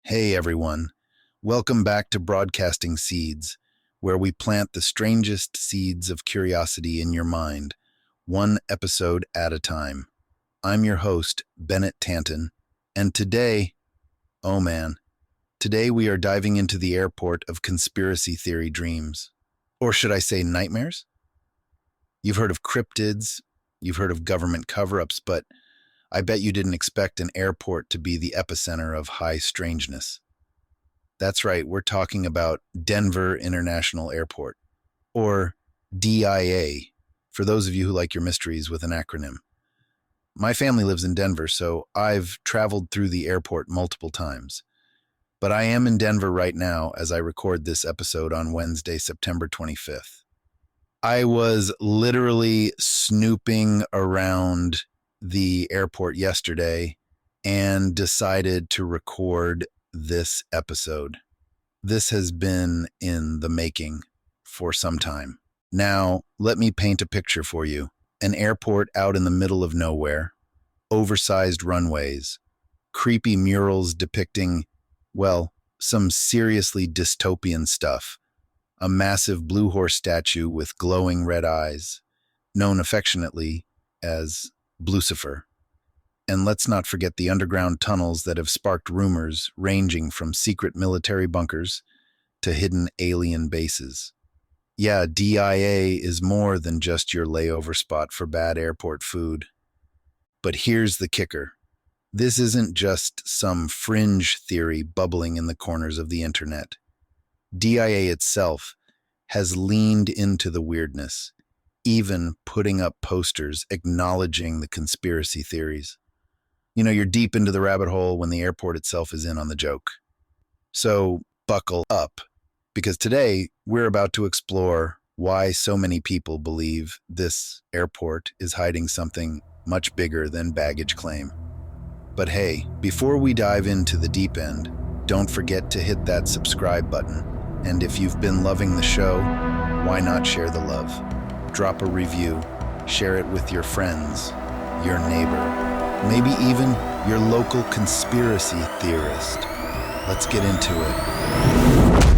Hey everyone, welcome back to Broadcasting Seeds, where we plant the strangest seeds of curiosity in your mind, one episode at a time. I'm your host, Bennett Tanton, and oh man, today we are diving into the airport of conspiracy theory dreams. Or should I say nightmares? You've heard of cryptids, you've heard of government cover-ups, but I bet you didn't expect an airport to be the epicenter of high strangeness. That's right, we're talking about Denver International Airport, or DIA, for those of you who like your mysteries with an acronym. My family lives in Denver, so I've traveled through the airport multiple times. But I am in Denver right now as I record this episode on Wednesday, September 25th. I was literally snooping around the airport yesterday and decided to record this episode. This has been in the making for some time. Now, let me paint a picture for you. An airport out in the middle of nowhere, oversized runways, creepy murals depicting, well, some seriously dystopian stuff. A massive blue horse statue with glowing red eyes, known affectionately as Blucifer. And let's not forget the underground tunnels that have sparked rumors ranging from secret military bunkers to hidden alien bases. Yeah, DIA is more than just your layover spot for bad airport food. But here's the kicker. This isn't just some fringe theory bubbling in the corners of the internet. DIA itself has leaned into the weirdness, even putting up posters acknowledging the conspiracy theories. You know, you're deep into the rabbit hole when the airport itself is in on the joke. So buckle up, because today we're about to explore why so many people believe this airport is hiding something much bigger than baggage claim. But hey, before we dive into the deep end, don't forget to hit that subscribe button. And if you've been loving the show, why not share the love? Drop a review, share it with your friends, your neighbor, maybe even your local conspiracy theorist. Let's get into it.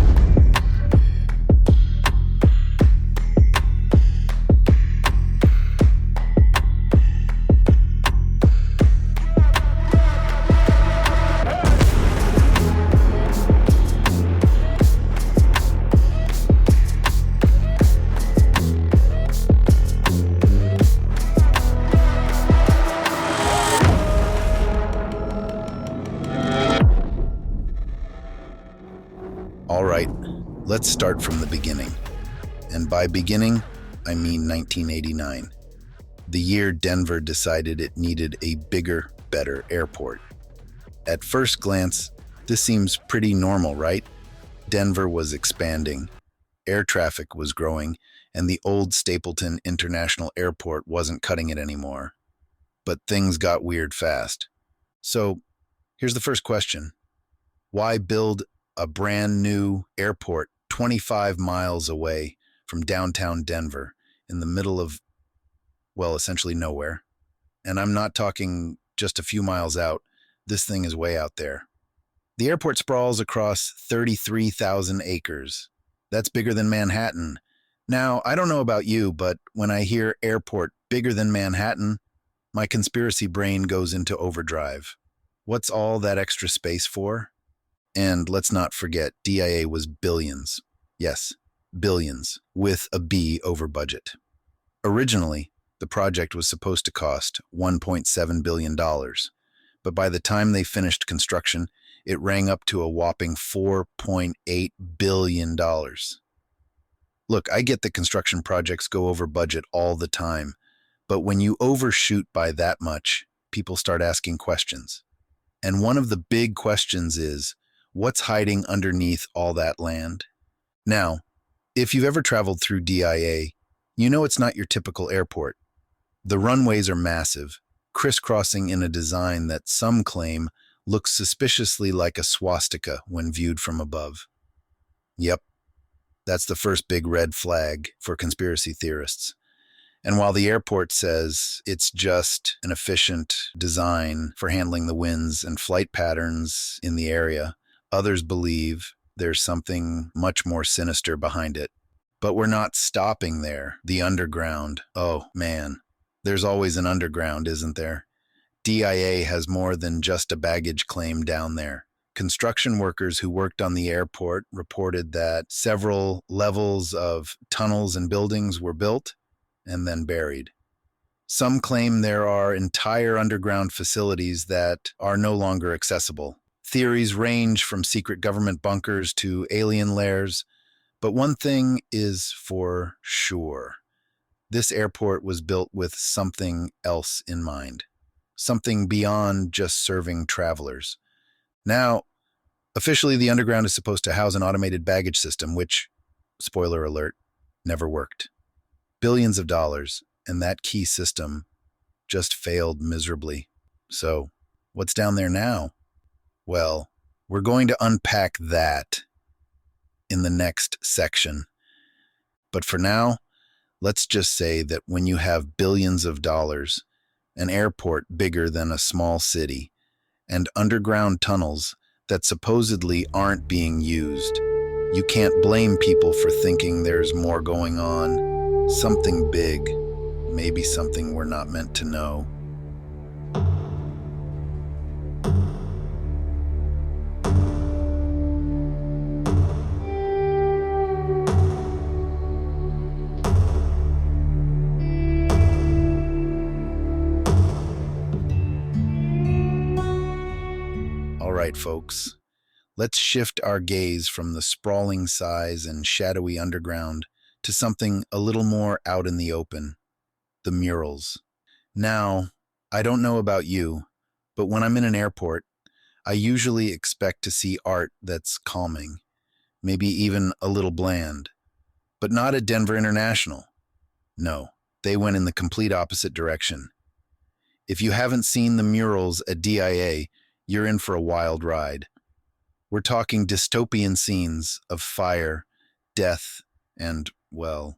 All right, let's start from the beginning. And by beginning, I mean 1989. The year Denver decided it needed a bigger, better airport. At first glance, this seems pretty normal, right? Denver was expanding, air traffic was growing, and the old Stapleton International Airport wasn't cutting it anymore. But things got weird fast. So, here's the first question. Why build a brand new airport 25 miles away from downtown Denver in the middle of, well, essentially nowhere? And I'm not talking just a few miles out. This thing is way out there. The airport sprawls across 33,000 acres. That's bigger than Manhattan. Now, I don't know about you, but when I hear airport bigger than Manhattan, my conspiracy brain goes into overdrive. What's all that extra space for? And let's not forget, DIA was billions. Yes, billions, with a B over budget. Originally, the project was supposed to cost $1.7 billion, but by the time they finished construction, it rang up to a whopping $4.8 billion. Look, I get that construction projects go over budget all the time, but when you overshoot by that much, people start asking questions. And one of the big questions is, what's hiding underneath all that land? Now, if you've ever traveled through DIA, you know it's not your typical airport. The runways are massive, crisscrossing in a design that some claim looks suspiciously like a swastika when viewed from above. Yep, that's the first big red flag for conspiracy theorists. And while the airport says it's just an efficient design for handling the winds and flight patterns in the area, Others believe there's something much more sinister behind it. But we're not stopping there. The underground. Oh, man. There's always an underground, isn't there? DIA has more than just a baggage claim down there. Construction workers who worked on the airport reported that several levels of tunnels and buildings were built and then buried. Some claim there are entire underground facilities that are no longer accessible. Theories range from secret government bunkers to alien lairs, but one thing is for sure. This airport was built with something else in mind, something beyond just serving travelers. Now, officially, the underground is supposed to house an automated baggage system, which, spoiler alert, never worked. Billions of dollars, and that key system just failed miserably. So, what's down there now? Well, we're going to unpack that in the next section. But for now, let's just say that when you have billions of dollars, an airport bigger than a small city, and underground tunnels that supposedly aren't being used, you can't blame people for thinking there's more going on, something big, maybe something we're not meant to know. All right, folks, let's shift our gaze from the sprawling size and shadowy underground to something a little more out in the open, the murals. Now, I don't know about you, but when I'm in an airport, I usually expect to see art that's calming, maybe even a little bland, but not at Denver International. No, they went in the complete opposite direction. If you haven't seen the murals at DIA, you're in for a wild ride. We're talking dystopian scenes of fire, death, and, well,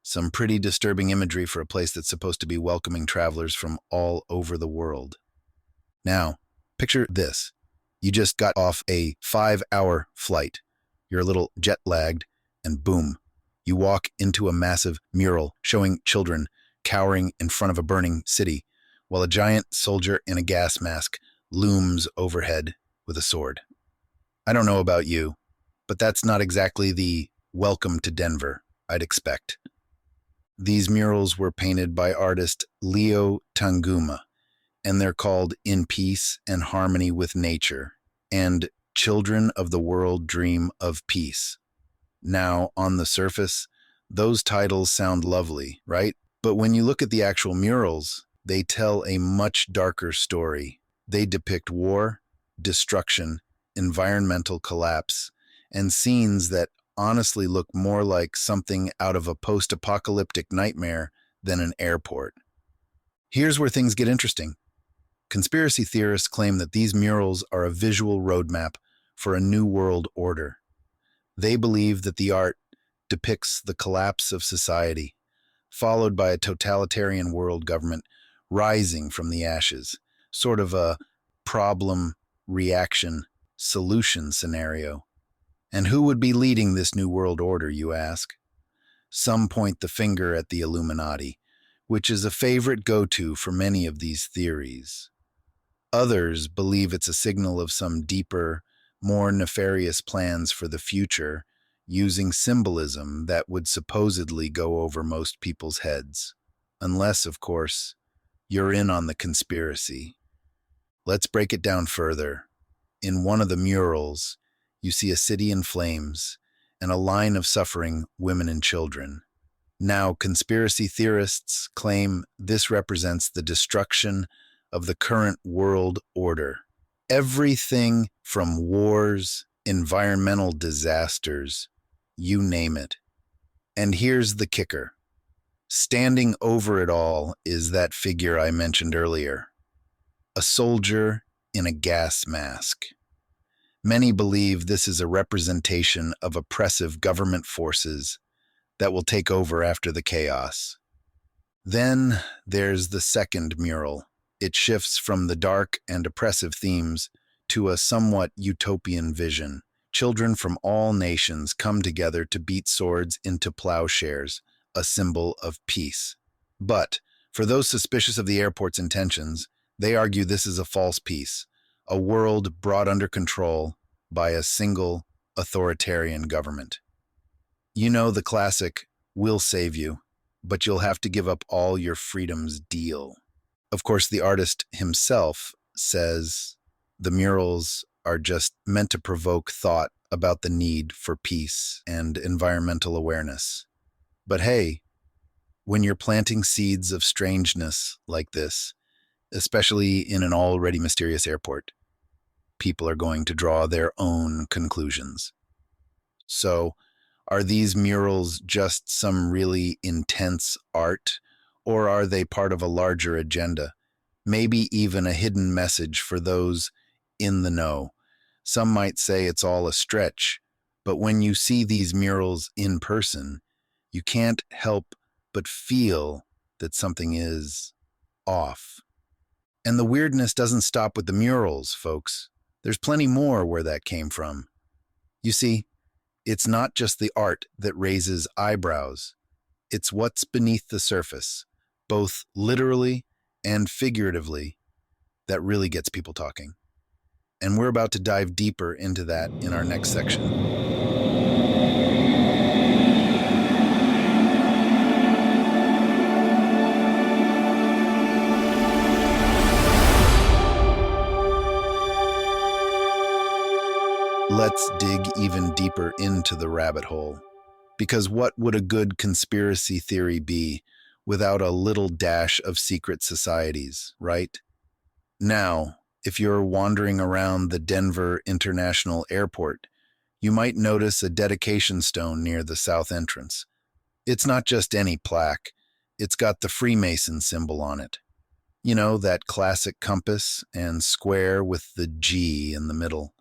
some pretty disturbing imagery for a place that's supposed to be welcoming travelers from all over the world. Now, picture this. You just got off a 5-hour flight. You're a little jet-lagged, and boom, you walk into a massive mural showing children cowering in front of a burning city, while a giant soldier in a gas mask looms overhead with a sword. I don't know about you, but that's not exactly the welcome to Denver I'd expect. These murals were painted by artist Leo Tanguma, and they're called In Peace and Harmony with Nature and Children of the World Dream of Peace. Now, on the surface, those titles sound lovely, right? But when you look at the actual murals, they tell a much darker story. They depict war, destruction, environmental collapse, and scenes that honestly look more like something out of a post-apocalyptic nightmare than an airport. Here's where things get interesting. Conspiracy theorists claim that these murals are a visual roadmap for a new world order. They believe that the art depicts the collapse of society, followed by a totalitarian world government rising from the ashes, sort of a problem, reaction, solution scenario. And who would be leading this new world order, you ask? Some point the finger at the Illuminati, which is a favorite go-to for many of these theories. Others believe it's a signal of some deeper, more nefarious plans for the future, using symbolism that would supposedly go over most people's heads. Unless, of course, you're in on the conspiracy. Let's break it down further. In one of the murals, you see a city in flames and a line of suffering women and children. Now, conspiracy theorists claim this represents the destruction of the current world order. Everything from wars, environmental disasters, you name it. And here's the kicker. Standing over it all is that figure I mentioned earlier, a soldier in a gas mask. Many believe this is a representation of oppressive government forces that will take over after the chaos. Then there's the second mural. It shifts from the dark and oppressive themes to a somewhat utopian vision. Children from all nations come together to beat swords into plowshares, a symbol of peace. But for those suspicious of the airport's intentions, they argue this is a false peace, a world brought under control by a single authoritarian government. You know the classic, "we'll save you, but you'll have to give up all your freedoms" deal. Of course, the artist himself says the murals are just meant to provoke thought about the need for peace and environmental awareness. But hey, when you're planting seeds of strangeness like this, especially in an already mysterious airport, people are going to draw their own conclusions. So, are these murals just some really intense art, or are they part of a larger agenda? Maybe even a hidden message for those in the know. Some might say it's all a stretch, but when you see these murals in person, you can't help but feel that something is off. And the weirdness doesn't stop with the murals, folks. There's plenty more where that came from. You see, it's not just the art that raises eyebrows. It's what's beneath the surface, both literally and figuratively, that really gets people talking. And we're about to dive deeper into that in our next section. Let's dig even deeper into the rabbit hole. Because what would a good conspiracy theory be without a little dash of secret societies, right? Now, if you're wandering around the Denver International Airport, you might notice a dedication stone near the south entrance. It's not just any plaque, it's got the Freemason symbol on it. You know, that classic compass and square with the G in the middle.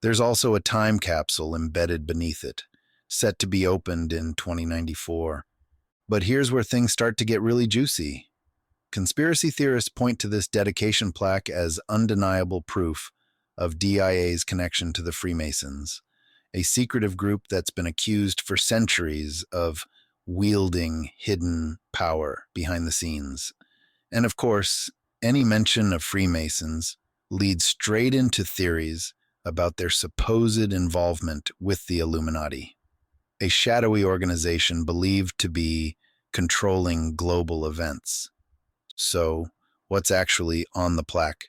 There's also a time capsule embedded beneath it, set to be opened in 2094. But here's where things start to get really juicy. Conspiracy theorists point to this dedication plaque as undeniable proof of DIA's connection to the Freemasons, a secretive group that's been accused for centuries of wielding hidden power behind the scenes. And of course, any mention of Freemasons leads straight into theories about their supposed involvement with the Illuminati, a shadowy organization believed to be controlling global events. So, what's actually on the plaque?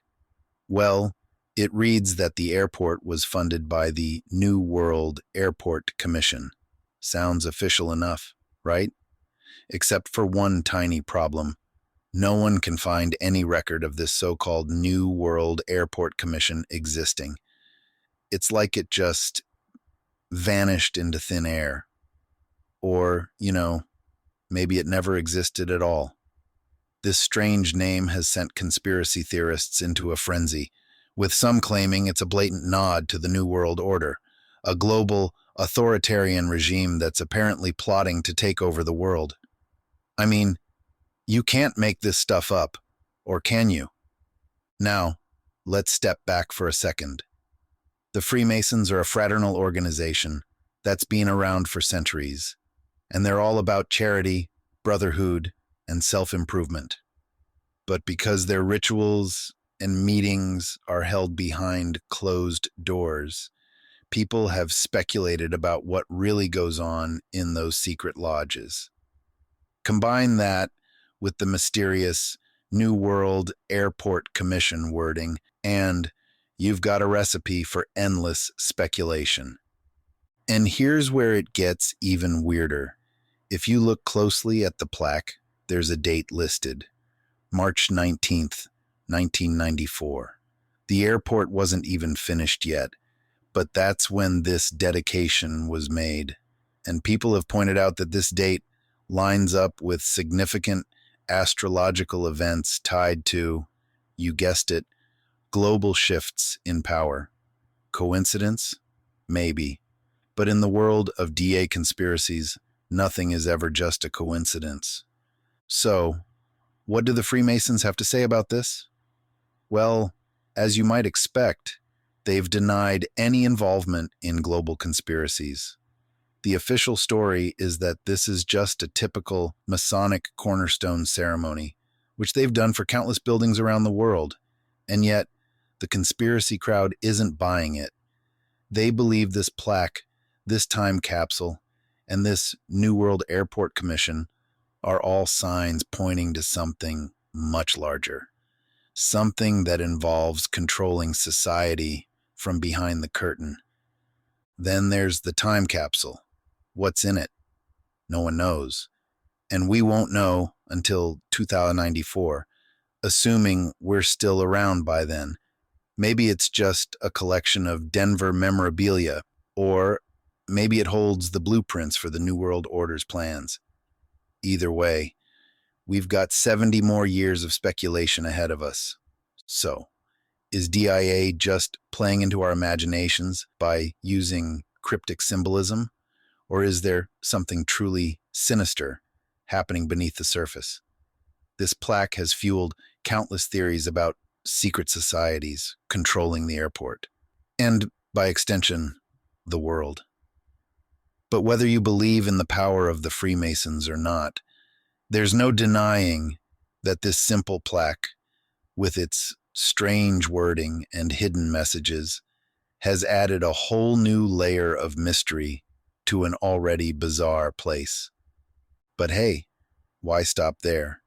Well, it reads that the airport was funded by the New World Airport Commission. Sounds official enough, right? Except for one tiny problem. No one can find any record of this so-called New World Airport Commission existing. It's like it just vanished into thin air. Or, maybe it never existed at all. This strange name has sent conspiracy theorists into a frenzy, with some claiming it's a blatant nod to the New World Order, a global, authoritarian regime that's apparently plotting to take over the world. I mean, you can't make this stuff up, or can you? Now, let's step back for a second. The Freemasons are a fraternal organization that's been around for centuries, and they're all about charity, brotherhood, and self-improvement. But because their rituals and meetings are held behind closed doors, people have speculated about what really goes on in those secret lodges. Combine that with the mysterious New World Airport Commission wording, and you've got a recipe for endless speculation. And here's where it gets even weirder. If you look closely at the plaque, there's a date listed, March 19th, 1994. The airport wasn't even finished yet, but that's when this dedication was made. And people have pointed out that this date lines up with significant astrological events tied to, you guessed it, global shifts in power. Coincidence? Maybe. But in the world of DA conspiracies, nothing is ever just a coincidence. So, what do the Freemasons have to say about this? Well, as you might expect, They've denied any involvement in global conspiracies. The official story is that this is just a typical Masonic cornerstone ceremony, which they've done for countless buildings around the world. And yet, the conspiracy crowd isn't buying it. They believe this plaque, this time capsule, and this New World Airport Commission are all signs pointing to something much larger. Something that involves controlling society from behind the curtain. Then there's the time capsule. What's in it? No one knows. And we won't know until 2094, assuming we're still around by then. Maybe it's just a collection of Denver memorabilia, or maybe it holds the blueprints for the New World Order's plans. Either way, we've got 70 more years of speculation ahead of us. So, is DIA just playing into our imaginations by using cryptic symbolism? Or is there something truly sinister happening beneath the surface? This plaque has fueled countless theories about secret societies controlling the airport, and, by extension, the world. But whether you believe in the power of the Freemasons or not, there's no denying that this simple plaque, with its strange wording and hidden messages, has added a whole new layer of mystery to an already bizarre place. But hey, why stop there?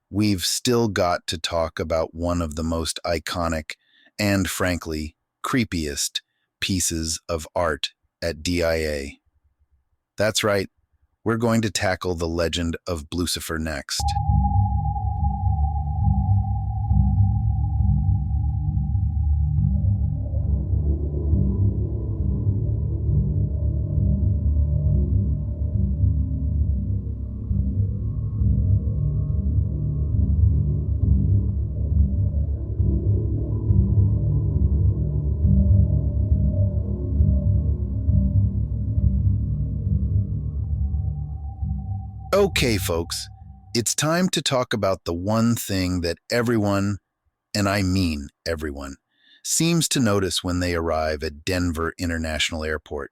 We've still got to talk about one of the most iconic and, frankly, creepiest pieces of art at DIA. That's right, we're going to tackle the legend of Blucifer next. Okay, folks, it's time to talk about the one thing that everyone, and I mean everyone, seems to notice when they arrive at Denver International Airport.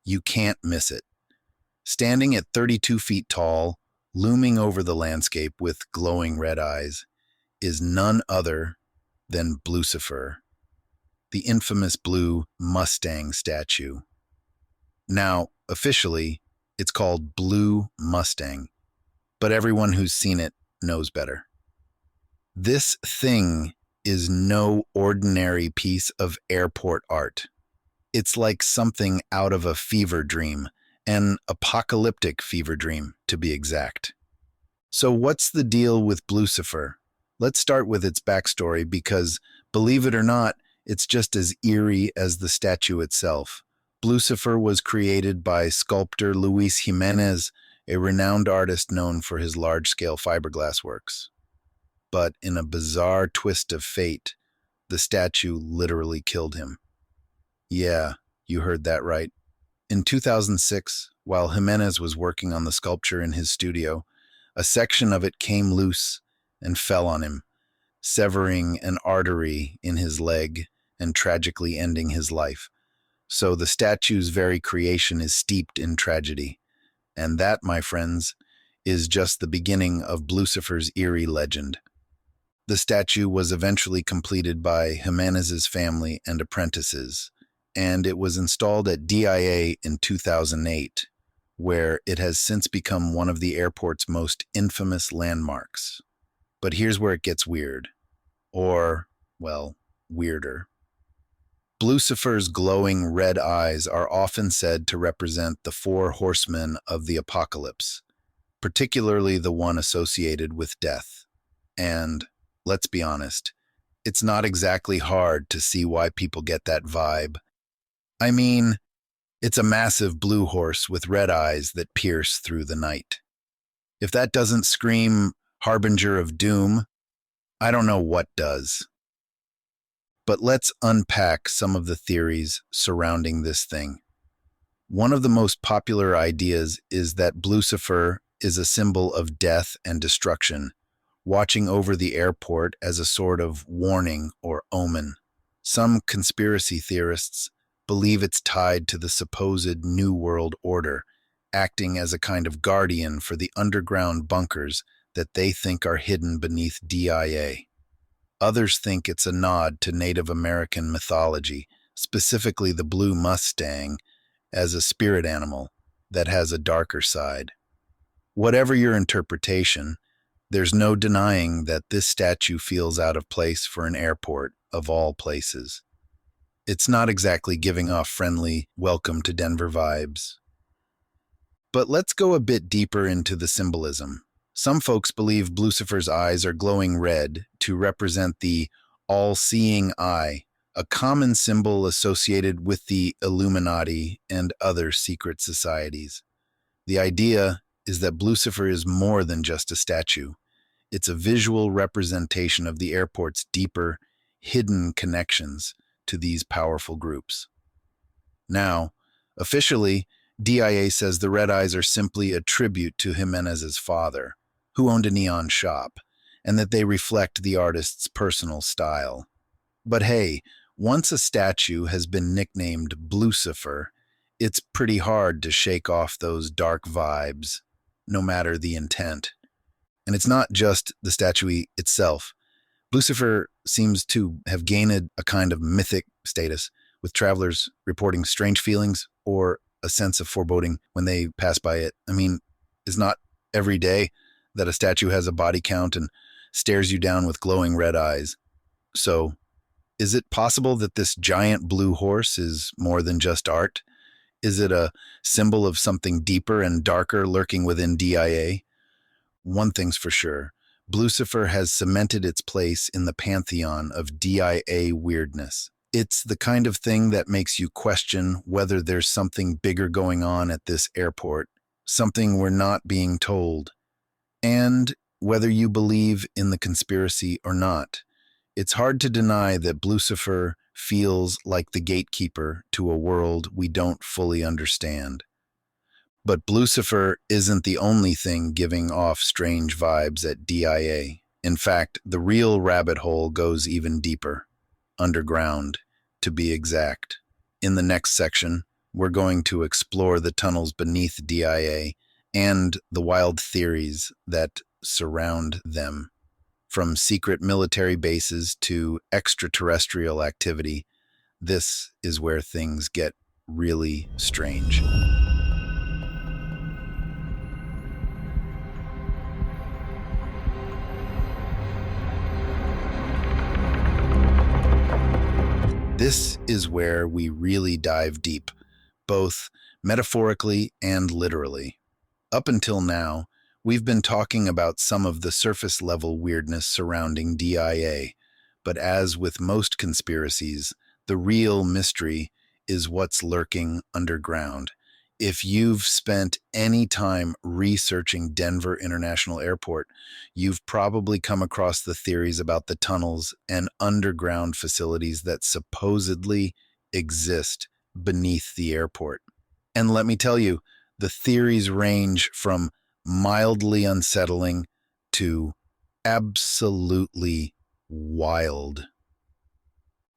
You can't miss it. Standing at 32 feet tall, looming over the landscape with glowing red eyes, is none other than Blucifer, the infamous blue Mustang statue. Now, officially, it's called Blue Mustang, but everyone who's seen it knows better. This thing is no ordinary piece of airport art. It's like something out of a fever dream, an apocalyptic fever dream, to be exact. So what's the deal with Blucifer? Let's start with its backstory because, believe it or not, it's just as eerie as the statue itself. Blucifer was created by sculptor Luis Jimenez, a renowned artist known for his large-scale fiberglass works. But in a bizarre twist of fate, the statue literally killed him. Yeah, you heard that right. In 2006, while Jimenez was working on the sculpture in his studio, a section of it came loose and fell on him, severing an artery in his leg and tragically ending his life. So the statue's very creation is steeped in tragedy. And that, my friends, is just the beginning of Blucifer's eerie legend. The statue was eventually completed by Jimenez's family and apprentices, and it was installed at DIA in 2008, where it has since become one of the airport's most infamous landmarks. But here's where it gets weird. Or, well, weirder. Blucifer's glowing red eyes are often said to represent the four horsemen of the apocalypse, particularly the one associated with death. And, let's be honest, it's not exactly hard to see why people get that vibe. I mean, it's a massive blue horse with red eyes that pierce through the night. If that doesn't scream harbinger of doom, I don't know what does. But let's unpack some of the theories surrounding this thing. One of the most popular ideas is that Blucifer is a symbol of death and destruction, watching over the airport as a sort of warning or omen. Some conspiracy theorists believe it's tied to the supposed New World Order, acting as a kind of guardian for the underground bunkers that they think are hidden beneath DIA. Others think it's a nod to Native American mythology, specifically the blue Mustang, as a spirit animal that has a darker side. Whatever your interpretation, there's no denying that this statue feels out of place for an airport, of all places. It's not exactly giving off friendly, welcome to Denver vibes. But let's go a bit deeper into the symbolism. Some folks believe Blucifer's eyes are glowing red to represent the all-seeing eye, a common symbol associated with the Illuminati and other secret societies. The idea is that Blucifer is more than just a statue. It's a visual representation of the airport's deeper, hidden connections to these powerful groups. Now, officially, DIA says the red eyes are simply a tribute to Jimenez's father, who owned a neon shop, and that they reflect the artist's personal style. But hey, once a statue has been nicknamed Blucifer, it's pretty hard to shake off those dark vibes, no matter the intent. And it's not just the statue itself. Blucifer seems to have gained a kind of mythic status, with travelers reporting strange feelings or a sense of foreboding when they pass by it. I mean, it's not every day that a statue has a body count and stares you down with glowing red eyes. So, is it possible that this giant blue horse is more than just art? Is it a symbol of something deeper and darker lurking within DIA? One thing's for sure, Blucifer has cemented its place in the pantheon of DIA weirdness. It's the kind of thing that makes you question whether there's something bigger going on at this airport, something we're not being told. And whether you believe in the conspiracy or not, it's hard to deny that Blucifer feels like the gatekeeper to a world we don't fully understand. But Blucifer isn't the only thing giving off strange vibes at DIA. In fact, the real rabbit hole goes even deeper, underground, to be exact. In the next section, we're going to explore the tunnels beneath DIA and the wild theories that surround them. From secret military bases to extraterrestrial activity, this is where things get really strange. This is where we really dive deep, both metaphorically and literally. Up until now, we've been talking about some of the surface-level weirdness surrounding DIA, but as with most conspiracies, the real mystery is what's lurking underground. If you've spent any time researching Denver International Airport, you've probably come across the theories about the tunnels and underground facilities that supposedly exist beneath the airport. And let me tell you, the theories range from mildly unsettling to absolutely wild.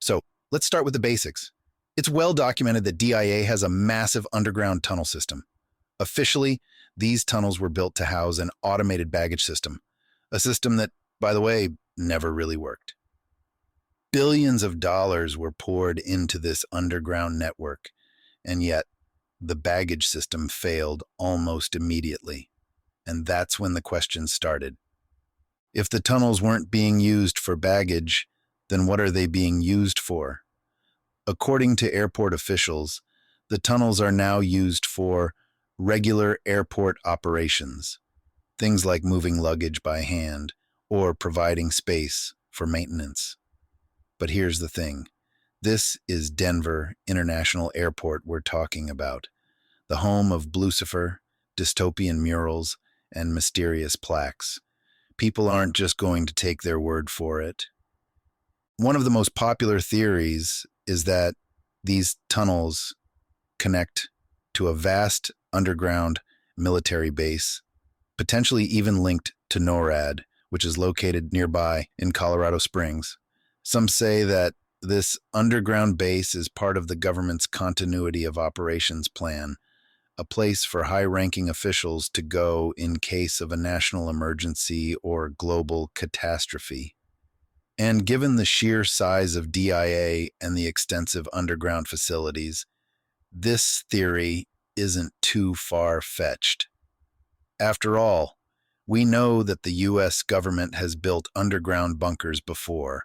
So let's start with the basics. It's well documented that DIA has a massive underground tunnel system. Officially, these tunnels were built to house an automated baggage system, a system that, by the way, never really worked. Billions of dollars were poured into this underground network, and yet the baggage system failed almost immediately. And that's when the questions started. If the tunnels weren't being used for baggage, then what are they being used for? According to airport officials, the tunnels are now used for regular airport operations, things like moving luggage by hand or providing space for maintenance. But here's the thing. This is Denver International Airport we're talking about, the home of Blucifer, dystopian murals, and mysterious plaques. People aren't just going to take their word for it. One of the most popular theories is that these tunnels connect to a vast underground military base, potentially even linked to NORAD, which is located nearby in Colorado Springs. Some say that This underground base is part of the government's continuity of operations plan, a place for high-ranking officials to go in case of a national emergency or global catastrophe. And given the sheer size of DIA and the extensive underground facilities, this theory isn't too far-fetched. After all, we know that the U.S. government has built underground bunkers before,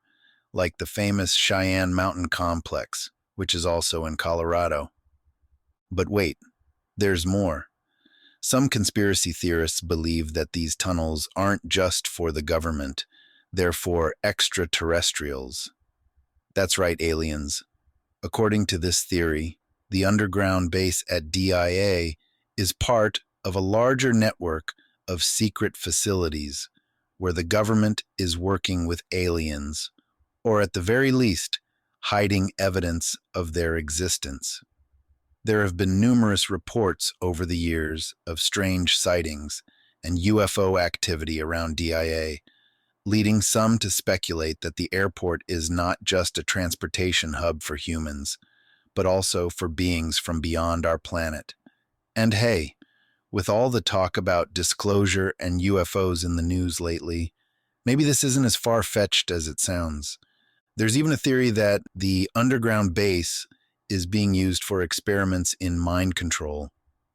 like the famous Cheyenne Mountain Complex, which is also in Colorado. But wait, there's more. Some conspiracy theorists believe that these tunnels aren't just for the government, they're for extraterrestrials. That's right, aliens. According to this theory, the underground base at DIA is part of a larger network of secret facilities where the government is working with aliens, or at the very least, hiding evidence of their existence. There have been numerous reports over the years of strange sightings and UFO activity around DIA, leading some to speculate that the airport is not just a transportation hub for humans, but also for beings from beyond our planet. And hey, with all the talk about disclosure and UFOs in the news lately, maybe this isn't as far-fetched as it sounds. There's even a theory that the underground base is being used for experiments in mind control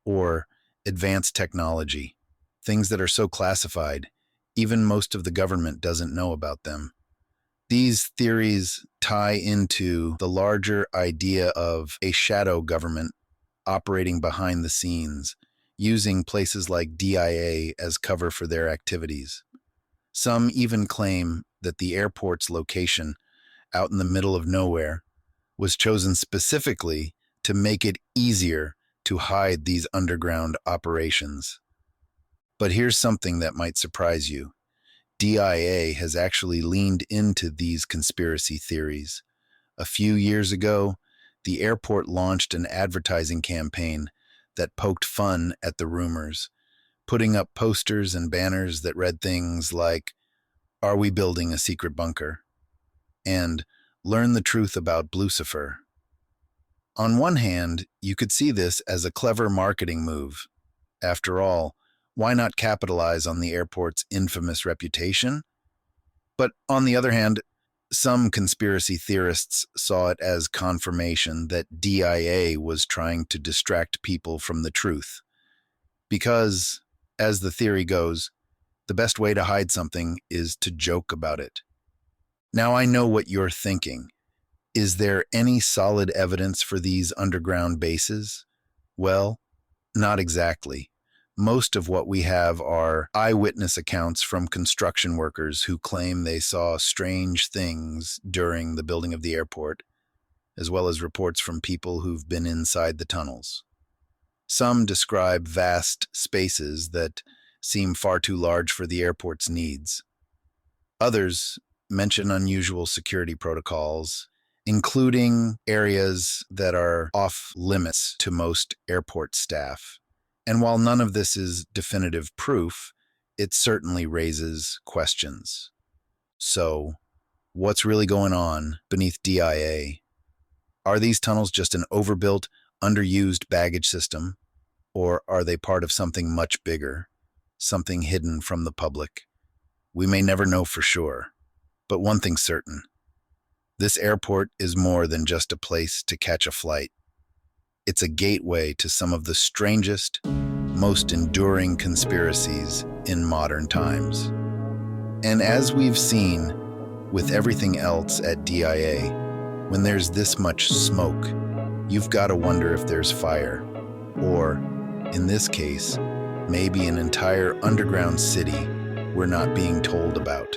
or advanced technology, things that are so classified, even most of the government doesn't know about them. These theories tie into the larger idea of a shadow government operating behind the scenes, using places like DIA as cover for their activities. Some even claim that the airport's location, out in the middle of nowhere, was chosen specifically to make it easier to hide these underground operations. But here's something that might surprise you. DIA has actually leaned into these conspiracy theories. A few years ago, the airport launched an advertising campaign that poked fun at the rumors, putting up posters and banners that read things like, "Are we building a secret bunker?" and "Learn the truth about Blucifer." On one hand, you could see this as a clever marketing move. After all, why not capitalize on the airport's infamous reputation? But on the other hand, some conspiracy theorists saw it as confirmation that DIA was trying to distract people from the truth. Because, as the theory goes, the best way to hide something is to joke about it. Now I know what you're thinking. Is there any solid evidence for these underground bases? Well, not exactly. Most of what we have are eyewitness accounts from construction workers who claim they saw strange things during the building of the airport, as well as reports from people who've been inside the tunnels. Some describe vast spaces that seem far too large for the airport's needs. Others mention unusual security protocols, including areas that are off limits to most airport staff. And while none of this is definitive proof, it certainly raises questions. So, what's really going on beneath DIA? Are these tunnels just an overbuilt, underused baggage system? Or are they part of something much bigger, something hidden from the public? We may never know for sure. But one thing's certain. This airport is more than just a place to catch a flight. It's a gateway to some of the strangest, most enduring conspiracies in modern times. And as we've seen with everything else at DIA, when there's this much smoke, you've got to wonder if there's fire, or, in this case, maybe an entire underground city we're not being told about.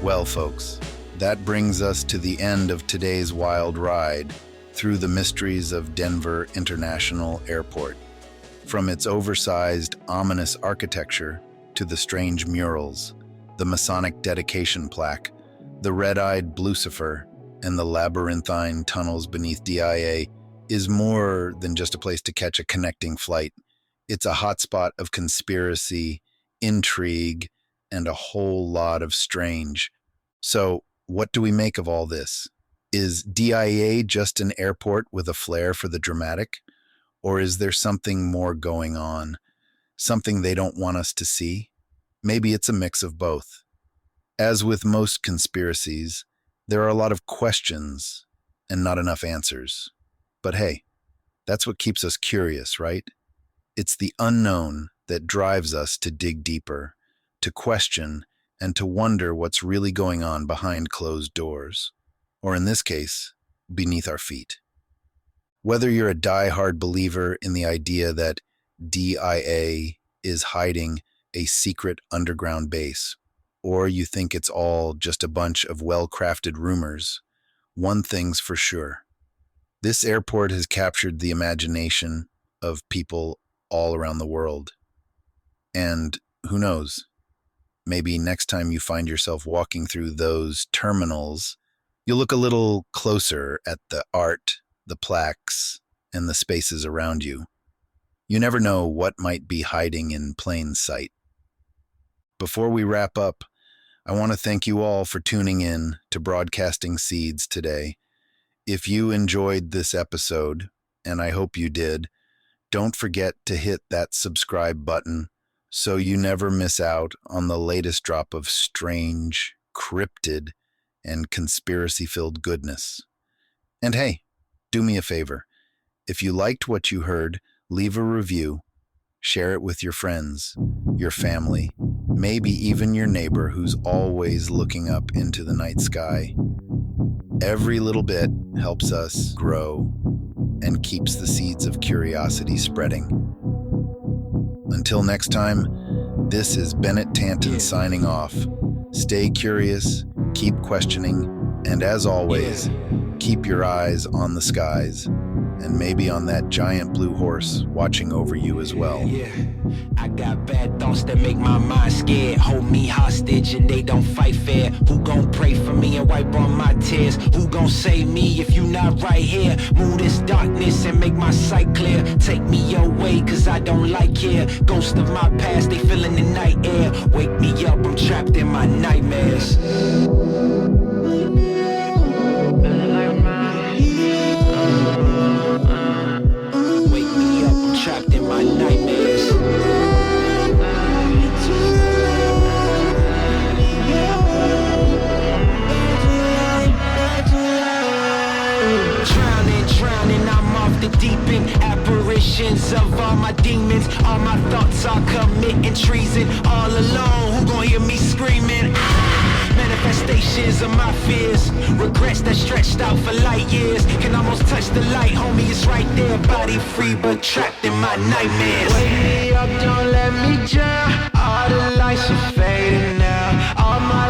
Well, folks, that brings us to the end of today's wild ride through the mysteries of Denver International Airport. From its oversized, ominous architecture to the strange murals, the Masonic dedication plaque, the red-eyed Blucifer, and the labyrinthine tunnels beneath DIA is more than just a place to catch a connecting flight. It's a hotspot of conspiracy, intrigue, and a whole lot of strange. So, what do we make of all this? Is DIA just an airport with a flair for the dramatic? Or is there something more going on? Something they don't want us to see? Maybe it's a mix of both. As with most conspiracies, there are a lot of questions and not enough answers. But hey, that's what keeps us curious, right? It's the unknown that drives us to dig deeper, to question, and to wonder what's really going on behind closed doors, or in this case, beneath our feet. Whether you're a die-hard believer in the idea that DIA is hiding a secret underground base, or you think it's all just a bunch of well-crafted rumors, one thing's for sure. This airport has captured the imagination of people all around the world. And who knows, maybe next time you find yourself walking through those terminals, you'll look a little closer at the art, the plaques, and the spaces around you. You never know what might be hiding in plain sight. Before we wrap up, I want to thank you all for tuning in to Broadcasting Seeds today. If you enjoyed this episode, and I hope you did, don't forget to hit that subscribe button so you never miss out on the latest drop of strange, cryptid, and conspiracy-filled goodness. And hey, do me a favor. If you liked what you heard, leave a review, share it with your friends, your family, maybe even your neighbor who's always looking up into the night sky. Every little bit helps us grow and keeps the seeds of curiosity spreading. Until next time, this is Bennett Tanton signing off. Stay curious, keep questioning, and as always, keep your eyes on the skies, and maybe on that giant blue horse watching over you as well. I got bad thoughts that make my mind scared, hold me hostage and they don't fight fair. Who gon' pray for me and wipe all my tears? Who gon' save me if you not right here? Move this darkness and make my sight clear. Take me your way cause I don't like here. Ghosts of my past, they fill in the night air. Wake me up, I'm trapped in my nightmares. Wake me up, I'm trapped in my nightmares. Drowning, I'm off the deep end. Apparitions of all my demons. All my thoughts are committing treason. All alone, who gon' hear me screaming? Manifestations of my fears, regrets that stretched out for light years. Can almost touch the light, homie, it's right there. Body free but trapped in my nightmares. Wake me up, don't let me drown. All the lights are fading now. All my